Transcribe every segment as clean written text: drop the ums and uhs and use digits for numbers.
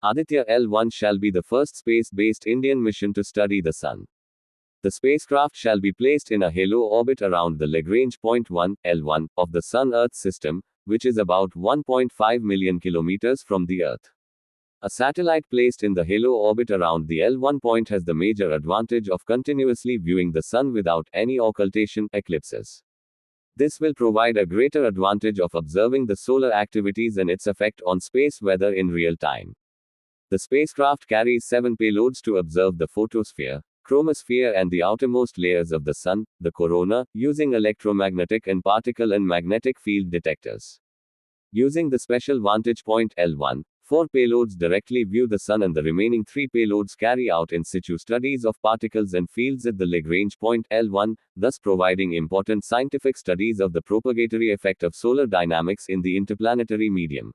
Aditya L1 shall be the first space-based Indian mission to study the Sun. The spacecraft shall be placed in a halo orbit around the Lagrange point 1, L1, of the Sun-Earth system, which is about 1.5 million kilometers from the Earth. A satellite placed in the halo orbit around the L1 point has the major advantage of continuously viewing the Sun without any occultation, eclipses. This will provide a greater advantage of observing the solar activities and its effect on space weather in real time. The spacecraft carries 7 payloads to observe the photosphere, chromosphere and the outermost layers of the Sun, the corona, using electromagnetic and particle and magnetic field detectors. Using the special vantage point L1, 4 payloads directly view the Sun and the remaining 3 payloads carry out in situ studies of particles and fields at the Lagrange point L1, thus providing important scientific studies of the propagatory effect of solar dynamics in the interplanetary medium.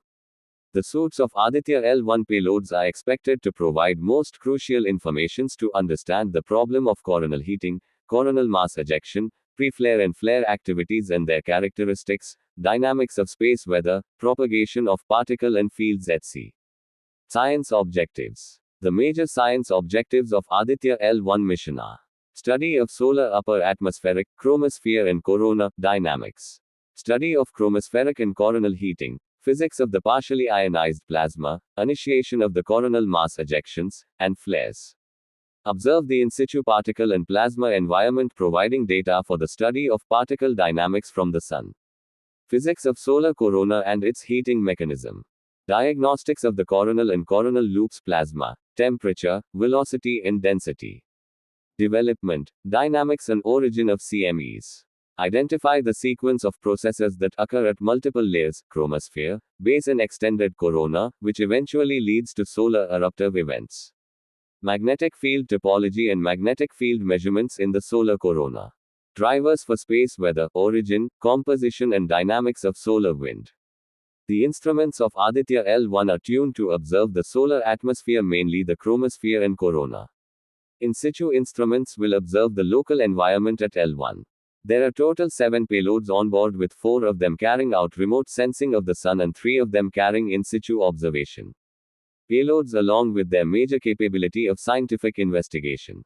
The suits of Aditya L1 payloads are expected to provide most crucial information to understand the problem of coronal heating, coronal mass ejection, pre-flare and flare activities and their characteristics, dynamics of space weather, propagation of particle and fields etc. Science objectives. The major science objectives of Aditya L1 mission are: study of solar upper atmospheric, chromosphere and corona dynamics, study of chromospheric and coronal heating, physics of the partially ionized plasma, initiation of the coronal mass ejections and flares. Observe the in situ particle and plasma environment, providing data for the study of particle dynamics from the Sun. Physics of solar corona and its heating mechanism. Diagnostics of the coronal and coronal loops plasma, temperature, velocity and density. Development, dynamics and origin of CMEs. Identify the sequence of processes that occur at multiple layers, chromosphere, base and extended corona, which eventually leads to solar eruptive events. Magnetic field topology and magnetic field measurements in the solar corona. Drivers for space weather, origin, composition and dynamics of solar wind. The instruments of Aditya L1 are tuned to observe the solar atmosphere, mainly the chromosphere and corona. In situ instruments will observe the local environment at L1. There are total 7 payloads on board, with 4 of them carrying out remote sensing of the Sun and 3 of them carrying in situ observation. Payloads along with their major capability of scientific investigation.